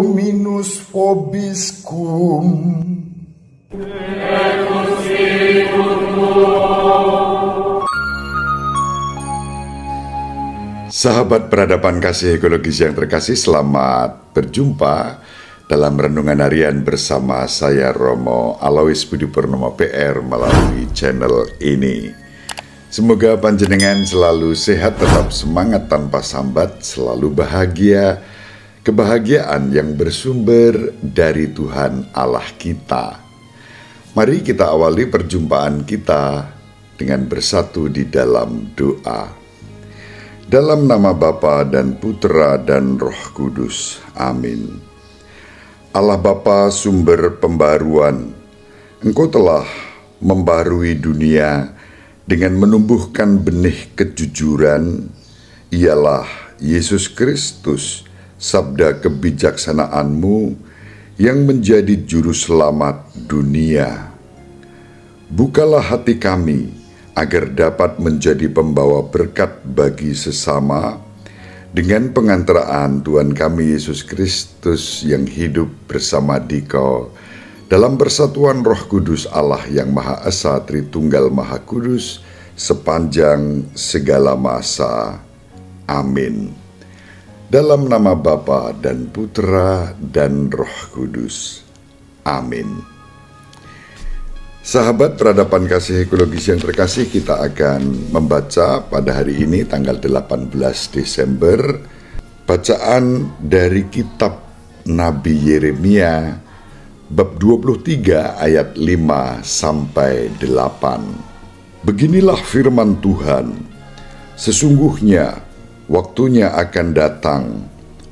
Dominus vobiscum. Sahabat peradaban kasih ekologis yang terkasih, selamat berjumpa dalam renungan harian bersama saya Romo Alois Budi Purnomo PR melalui channel ini. Semoga panjenengan selalu sehat, tetap semangat tanpa sambat, selalu bahagia, kebahagiaan yang bersumber dari Tuhan Allah kita. Mari kita awali perjumpaan kita dengan bersatu di dalam doa. Dalam nama Bapa dan Putra dan Roh Kudus. Amin. Allah Bapa, sumber pembaruan, Engkau telah membarui dunia dengan menumbuhkan benih kejujuran, ialah Yesus Kristus, sabda kebijaksanaan-Mu yang menjadi juru selamat dunia. Bukalah hati kami agar dapat menjadi pembawa berkat bagi sesama dengan pengantaraan Tuhan kami Yesus Kristus yang hidup bersama Dikau dalam persatuan Roh Kudus Allah yang Maha Esa Tritunggal Maha Kudus sepanjang segala masa. Amin. Dalam nama Bapa dan Putra dan Roh Kudus. Amin. Sahabat peradaban kasih ekologis yang terkasih, kita akan membaca pada hari ini tanggal 18 Desember bacaan dari kitab Nabi Yeremia bab 23 ayat 5 sampai 8. Beginilah firman Tuhan, sesungguhnya waktunya akan datang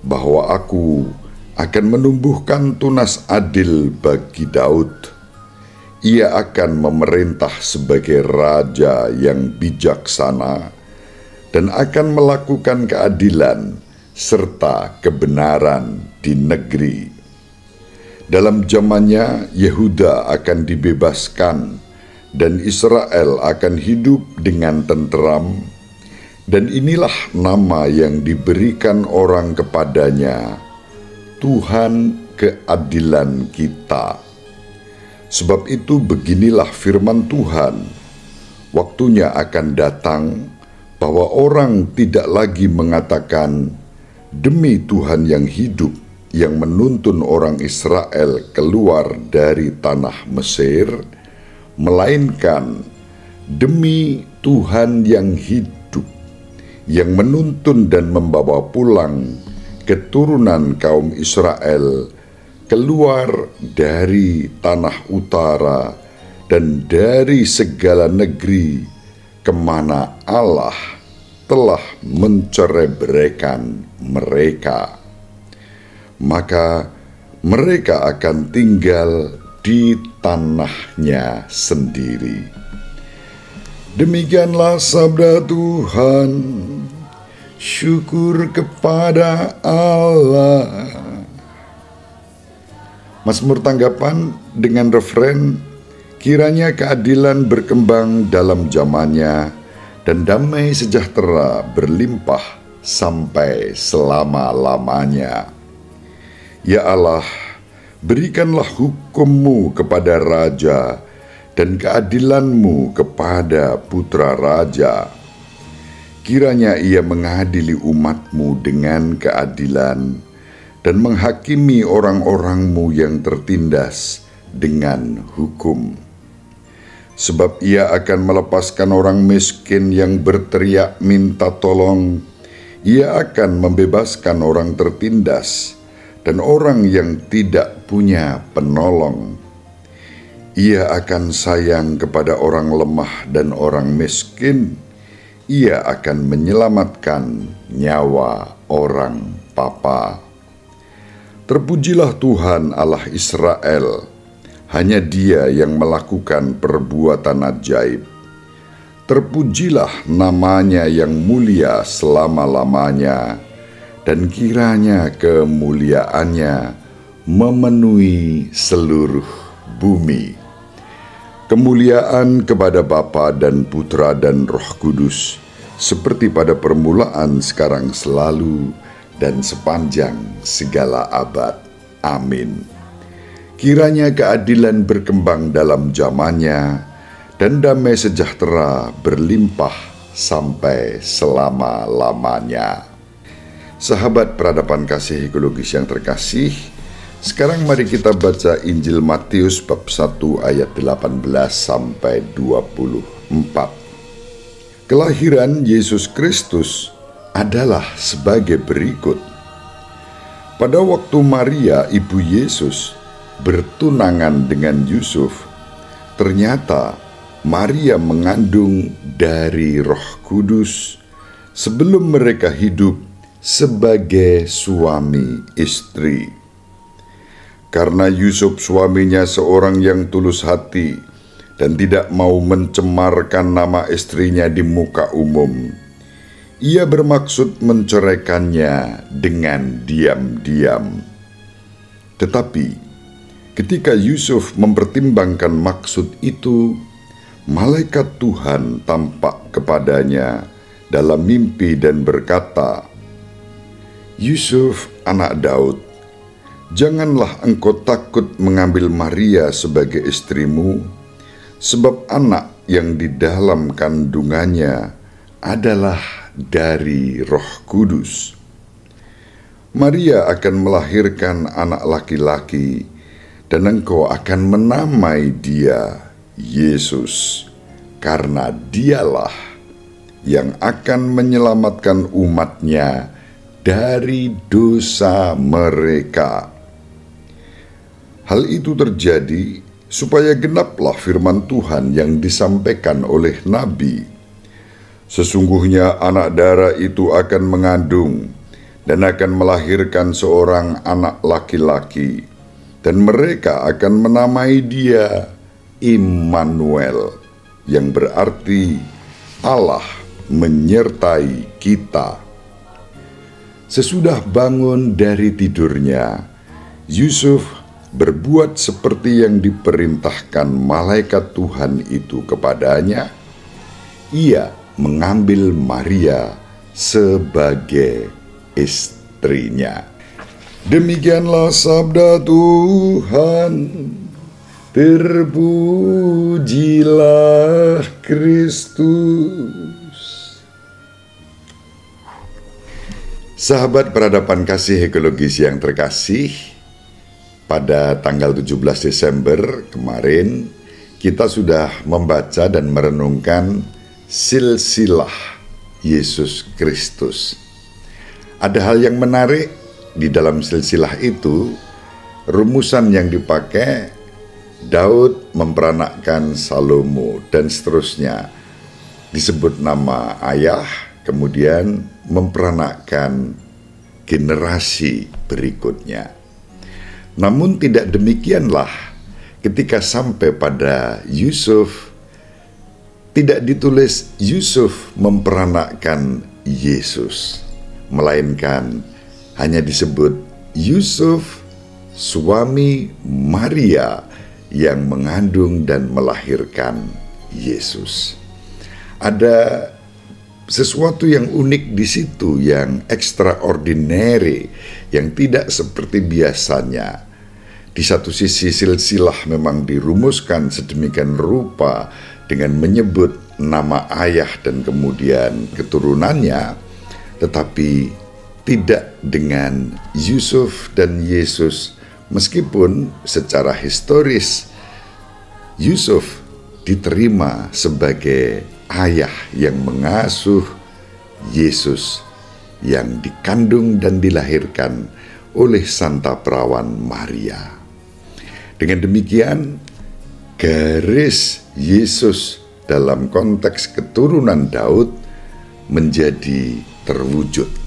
bahwa aku akan menumbuhkan tunas adil bagi Daud. Ia akan memerintah sebagai raja yang bijaksana dan akan melakukan keadilan serta kebenaran di negeri. Dalam zamannya, Yehuda akan dibebaskan dan Israel akan hidup dengan tenteram, dan inilah nama yang diberikan orang kepadanya, Tuhan keadilan kita. Sebab itu beginilah firman Tuhan, waktunya akan datang bahwa orang tidak lagi mengatakan, demi Tuhan yang hidup yang menuntun orang Israel keluar dari tanah Mesir, melainkan demi Tuhan yang hidup yang menuntun dan membawa pulang keturunan kaum Israel keluar dari tanah utara dan dari segala negeri kemana Allah telah menceraiberaikan mereka. Maka mereka akan tinggal di tanahnya sendiri. Demikianlah sabda Tuhan. Syukur kepada Allah. Mazmur tanggapan dengan referen, kiranya keadilan berkembang dalam zamannya dan damai sejahtera berlimpah sampai selama-lamanya. Ya Allah, berikanlah hukum-Mu kepada raja dan keadilan-Mu kepada putra raja. Kiranya ia mengadili umat-Mu dengan keadilan dan menghakimi orang-orang-Mu yang tertindas dengan hukum. Sebab ia akan melepaskan orang miskin yang berteriak minta tolong, ia akan membebaskan orang tertindas dan orang yang tidak punya penolong. Ia akan sayang kepada orang lemah dan orang miskin, ia akan menyelamatkan nyawa orang papa. Terpujilah Tuhan Allah Israel, hanya Dia yang melakukan perbuatan ajaib. Terpujilah namanya yang mulia selama-lamanya, dan kiranya kemuliaannya memenuhi seluruh bumi. Kemuliaan kepada Bapa dan Putra dan Roh Kudus, seperti pada permulaan, sekarang, selalu, dan sepanjang segala abad. Amin. Kiranya keadilan berkembang dalam zamannya, dan damai sejahtera berlimpah sampai selama-lamanya. Sahabat peradaban kasih ekologis yang terkasih, sekarang mari kita baca Injil Matius bab 1 ayat 18 sampai 24. Kelahiran Yesus Kristus adalah sebagai berikut. Pada waktu Maria, ibu Yesus, bertunangan dengan Yusuf, ternyata Maria mengandung dari Roh Kudus sebelum mereka hidup sebagai suami istri. Karena Yusuf suaminya seorang yang tulus hati dan tidak mau mencemarkan nama istrinya di muka umum, ia bermaksud menceraikannya dengan diam-diam. Tetapi ketika Yusuf mempertimbangkan maksud itu, malaikat Tuhan tampak kepadanya dalam mimpi dan berkata, "Yusuf, anak Daud, janganlah engkau takut mengambil Maria sebagai istrimu, sebab anak yang di dalam kandungannya adalah dari Roh Kudus. Maria akan melahirkan anak laki-laki, dan engkau akan menamai dia Yesus, karena dialah yang akan menyelamatkan umatnya dari dosa mereka." Hal itu terjadi supaya genaplah firman Tuhan yang disampaikan oleh Nabi, "Sesungguhnya anak darah itu akan mengandung dan akan melahirkan seorang anak laki-laki, dan mereka akan menamai dia Immanuel," yang berarti Allah menyertai kita. Sesudah bangun dari tidurnya, Yusuf berbuat seperti yang diperintahkan malaikat Tuhan itu kepadanya. Ia mengambil Maria sebagai istrinya. Demikianlah sabda Tuhan. Terpujilah Kristus. Sahabat peradaban kasih ekologis yang terkasih, pada tanggal 17 Desember kemarin kita sudah membaca dan merenungkan silsilah Yesus Kristus. Ada hal yang menarik di dalam silsilah itu. Rumusan yang dipakai, Daud memperanakkan Salomo, dan seterusnya. Disebut nama ayah, kemudian memperanakkan generasi berikutnya. Namun tidak demikianlah ketika sampai pada Yusuf. Tidak ditulis Yusuf memperanakkan Yesus, melainkan hanya disebut Yusuf, suami Maria, yang mengandung dan melahirkan Yesus. Ada sesuatu yang unik di situ, yang extraordinary, yang tidak seperti biasanya. Di satu sisi silsilah memang dirumuskan sedemikian rupa dengan menyebut nama ayah dan kemudian keturunannya, tetapi tidak dengan Yusuf dan Yesus. Meskipun secara historis Yusuf diterima sebagai ayah yang mengasuh Yesus yang dikandung dan dilahirkan oleh Santa Perawan Maria. Dengan demikian, garis Yesus dalam konteks keturunan Daud menjadi terwujud.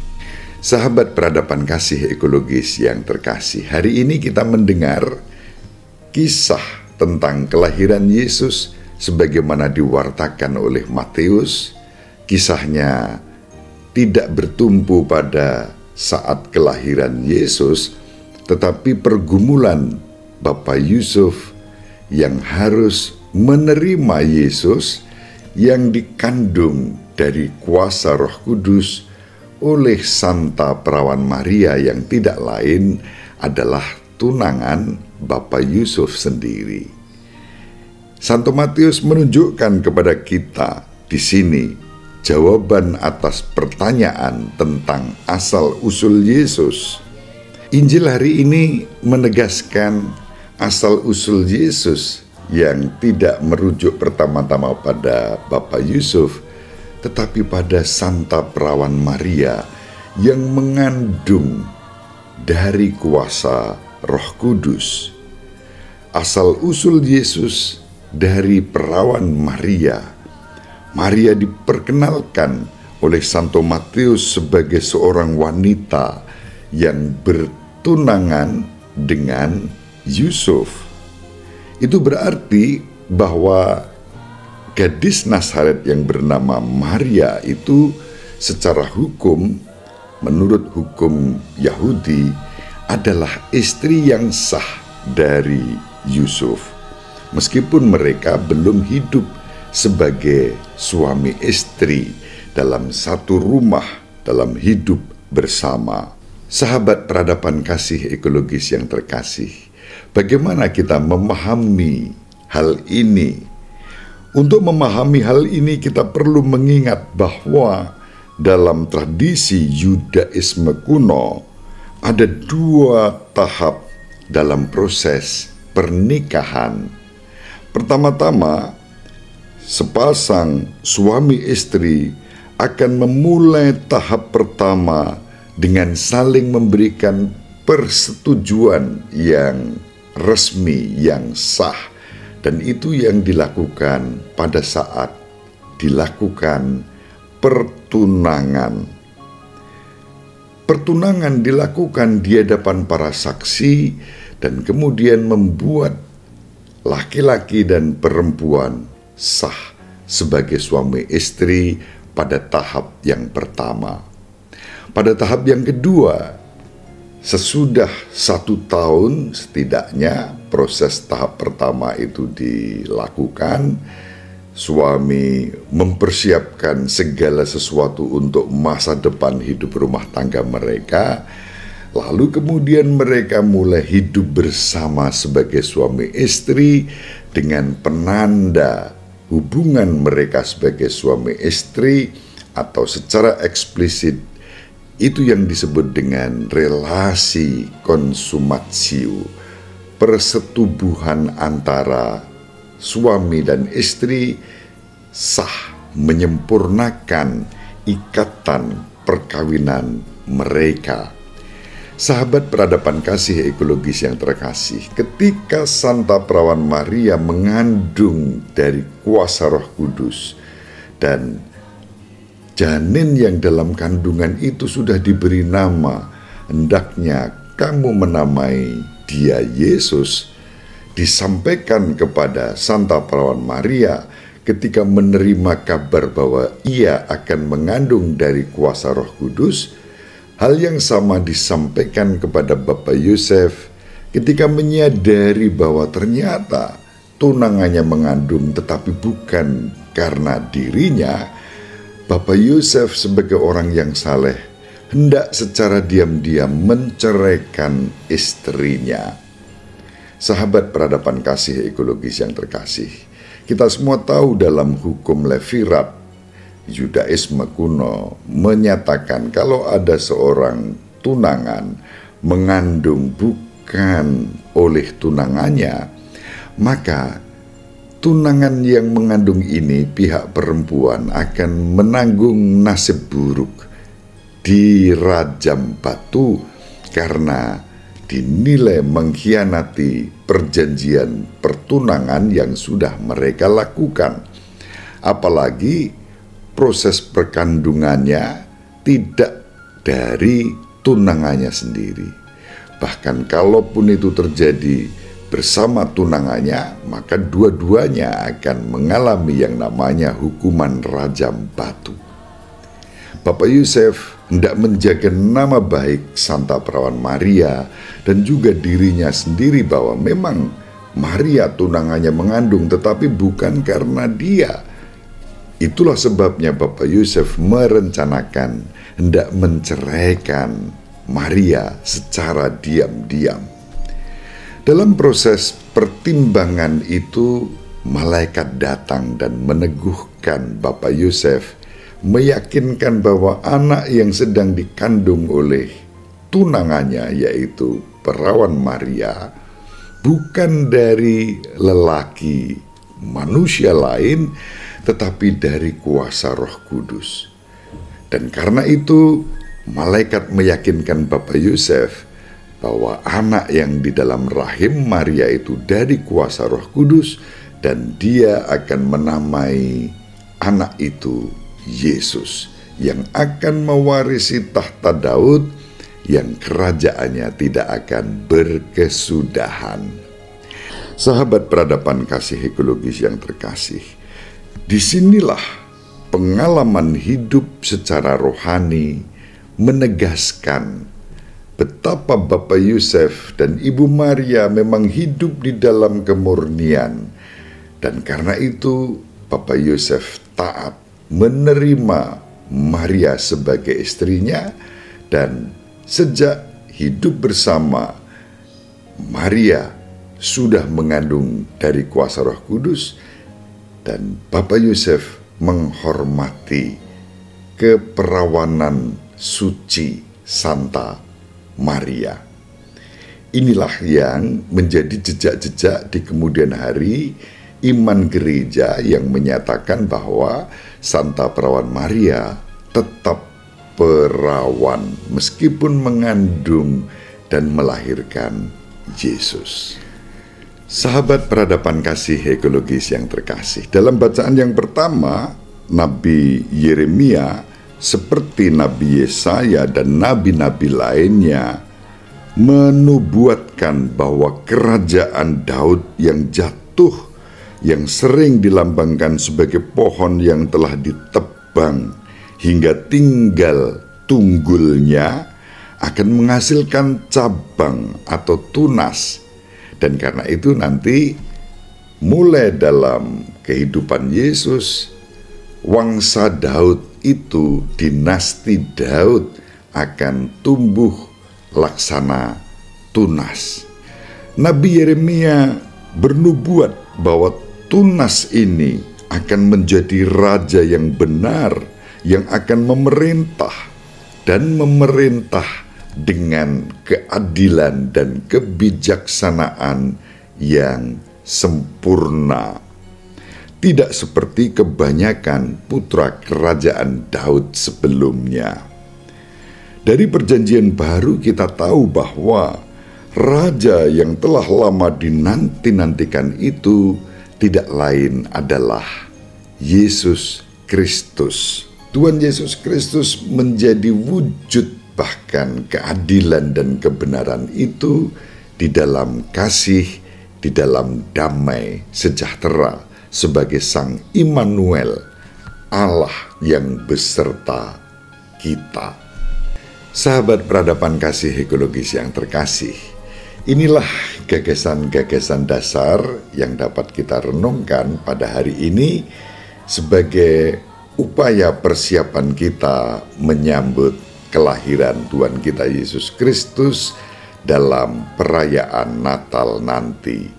Sahabat peradaban kasih ekologis yang terkasih, hari ini kita mendengar kisah tentang kelahiran Yesus sebagaimana diwartakan oleh Matius. Kisahnya tidak bertumpu pada saat kelahiran Yesus, tetapi pergumulan Bapak Yusuf yang harus menerima Yesus yang dikandung dari kuasa Roh Kudus oleh Santa Perawan Maria, yang tidak lain adalah tunangan Bapak Yusuf sendiri. Santo Matius menunjukkan kepada kita di sini jawaban atas pertanyaan tentang asal-usul Yesus. Injil hari ini menegaskan asal-usul Yesus yang tidak merujuk pertama-tama pada Bapak Yusuf, tetapi pada Santa Perawan Maria yang mengandung dari kuasa Roh Kudus. Asal-usul Yesus dari Perawan Maria. Maria diperkenalkan oleh Santo Matius sebagai seorang wanita yang bertunangan dengan Yusuf. Itu berarti bahwa gadis Nazaret yang bernama Maria itu secara hukum, menurut hukum Yahudi, adalah istri yang sah dari Yusuf. Meskipun mereka belum hidup sebagai suami istri dalam satu rumah, dalam hidup bersama. Sahabat peradaban kasih ekologis yang terkasih, bagaimana kita memahami hal ini? Untuk memahami hal ini kita perlu mengingat bahwa dalam tradisi Yudaisme kuno ada dua tahap dalam proses pernikahan. Pertama-tama, sepasang suami istri akan memulai tahap pertama dengan saling memberikan persetujuan yang resmi, yang sah, dan itu yang dilakukan pada saat dilakukan pertunangan. Pertunangan dilakukan di hadapan para saksi dan kemudian membuat laki-laki dan perempuan sah sebagai suami istri pada tahap yang pertama. Pada tahap yang kedua, sesudah 1 tahun setidaknya proses tahap pertama itu dilakukan, suami mempersiapkan segala sesuatu untuk masa depan hidup rumah tangga mereka. Lalu kemudian mereka mulai hidup bersama sebagai suami istri dengan penanda hubungan mereka sebagai suami istri, atau secara eksplisit itu yang disebut dengan relasi konsumatio, persetubuhan antara suami dan istri sah menyempurnakan ikatan perkawinan mereka. Sahabat peradaban kasih ekologis yang terkasih, ketika Santa Perawan Maria mengandung dari kuasa Roh Kudus dan janin yang dalam kandungan itu sudah diberi nama, hendaknya kamu menamai dia Yesus, disampaikan kepada Santa Perawan Maria ketika menerima kabar bahwa ia akan mengandung dari kuasa Roh Kudus. Hal yang sama disampaikan kepada Bapak Yusuf ketika menyadari bahwa ternyata tunangannya mengandung, tetapi bukan karena dirinya. Bapak Yusuf sebagai orang yang saleh hendak secara diam-diam menceraikan istrinya. Sahabat peradaban kasih ekologis yang terkasih, kita semua tahu dalam hukum Levirat Yudaisme kuno menyatakan kalau ada seorang tunangan mengandung bukan oleh tunangannya, maka tunangan yang mengandung ini pihak perempuan akan menanggung nasib buruk, dirajam batu karena dinilai mengkhianati perjanjian pertunangan yang sudah mereka lakukan. Apalagi proses perkandungannya tidak dari tunangannya sendiri. Bahkan kalaupun itu terjadi bersama tunangannya, maka dua-duanya akan mengalami yang namanya hukuman rajam batu. Bapak Yusuf hendak menjaga nama baik Santa Perawan Maria dan juga dirinya sendiri bahwa memang Maria tunangannya mengandung, tetapi bukan karena dia. Itulah sebabnya Bapak Yusuf merencanakan hendak menceraikan Maria secara diam-diam. Dalam proses pertimbangan itu, malaikat datang dan meneguhkan Bapak Yosef, meyakinkan bahwa anak yang sedang dikandung oleh tunangannya, yaitu perawan Maria, bukan dari lelaki manusia lain, tetapi dari kuasa Roh Kudus. Dan karena itu, malaikat meyakinkan Bapak Yosef bahwa anak yang di dalam rahim Maria itu dari kuasa Roh Kudus, dan dia akan menamai anak itu Yesus, yang akan mewarisi tahta Daud, yang kerajaannya tidak akan berkesudahan. Sahabat peradaban kasih ekologis yang terkasih, disinilah pengalaman hidup secara rohani menegaskan betapa Bapak Yosef dan Ibu Maria memang hidup di dalam kemurnian. Dan karena itu Bapak Yosef taat menerima Maria sebagai istrinya, dan sejak hidup bersama, Maria sudah mengandung dari kuasa Roh Kudus, dan Bapak Yosef menghormati keperawanan suci Santa Maria. Inilah yang menjadi jejak-jejak di kemudian hari iman gereja yang menyatakan bahwa Santa Perawan Maria tetap perawan meskipun mengandung dan melahirkan Yesus. Sahabat peradaban kasih ekologis yang terkasih, dalam bacaan yang pertama, Nabi Yeremia seperti Nabi Yesaya dan nabi-nabi lainnya menubuatkan bahwa kerajaan Daud yang jatuh, yang sering dilambangkan sebagai pohon yang telah ditebang hingga tinggal tunggulnya, akan menghasilkan cabang atau tunas. Dan karena itu nanti mulai dalam kehidupan Yesus, wangsa Daud itu, dinasti Daud akan tumbuh laksana tunas. Nabi Yeremia bernubuat bahwa tunas ini akan menjadi raja yang benar, yang akan memerintah dan memerintah dengan keadilan dan kebijaksanaan yang sempurna. Tidak seperti kebanyakan putra kerajaan Daud sebelumnya. Dari perjanjian baru kita tahu bahwa raja yang telah lama dinanti-nantikan itu tidak lain adalah Yesus Kristus. Tuhan Yesus Kristus menjadi wujud bahkan keadilan dan kebenaran itu di dalam kasih, di dalam damai sejahtera, sebagai Sang Immanuel, Allah yang beserta kita. Sahabat peradaban kasih ekologis yang terkasih, inilah gagasan-gagasan dasar yang dapat kita renungkan pada hari ini sebagai upaya persiapan kita menyambut kelahiran Tuhan kita Yesus Kristus dalam perayaan Natal nanti.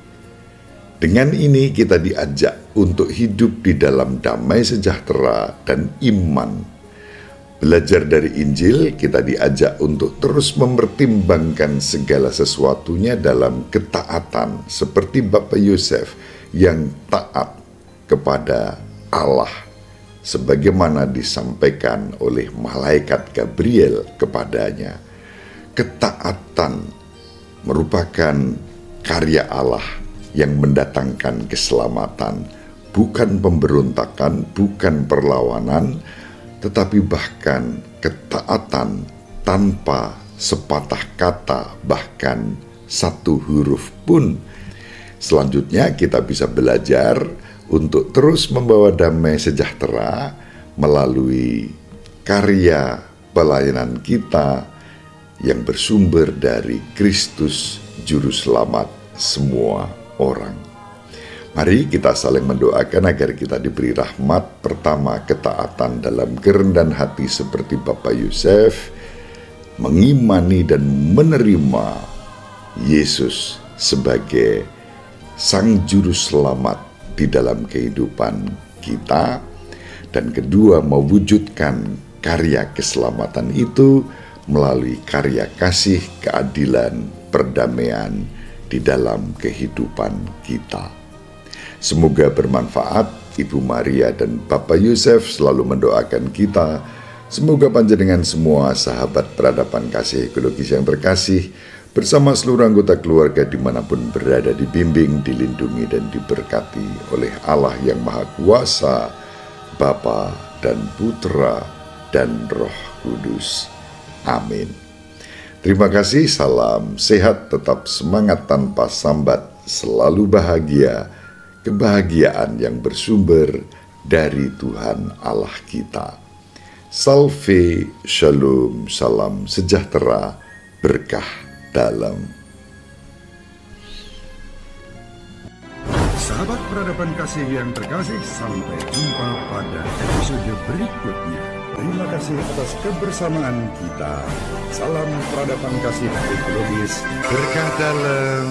Dengan ini kita diajak untuk hidup di dalam damai sejahtera dan iman. Belajar dari Injil, kita diajak untuk terus mempertimbangkan segala sesuatunya dalam ketaatan, seperti Bapak Yosef yang taat kepada Allah, sebagaimana disampaikan oleh malaikat Gabriel kepadanya. Ketaatan merupakan karya Allah yang mendatangkan keselamatan, bukan pemberontakan, bukan perlawanan, tetapi bahkan ketaatan tanpa sepatah kata, bahkan satu huruf pun. Selanjutnya kita bisa belajar untuk terus membawa damai sejahtera melalui karya pelayanan kita yang bersumber dari Kristus Juru Selamat semua orang. Mari kita saling mendoakan agar kita diberi rahmat. Pertama, ketaatan dalam kerendahan hati seperti Bapak Yosef, mengimani dan menerima Yesus sebagai Sang Juru Selamat di dalam kehidupan kita, dan kedua, mewujudkan karya keselamatan itu melalui karya kasih, keadilan, perdamaian di dalam kehidupan kita. Semoga bermanfaat. Ibu Maria dan Bapak Yusuf selalu mendoakan kita. Semoga panjenengan semua sahabat peradaban kasih ekologis yang terkasih, bersama seluruh anggota keluarga dimanapun berada, dibimbing, dilindungi, dan diberkati oleh Allah yang Maha Kuasa, Bapa dan Putra dan Roh Kudus. Amin. Terima kasih, salam sehat, tetap semangat tanpa sambat, selalu bahagia, kebahagiaan yang bersumber dari Tuhan Allah kita. Salve, shalom, salam sejahtera, berkah dalam. Sahabat peradaban kasih yang terkasih, sampai jumpa pada episode berikutnya. Terima kasih atas kebersamaan kita. Salam peradaban kasih ekologis, berkah dalam.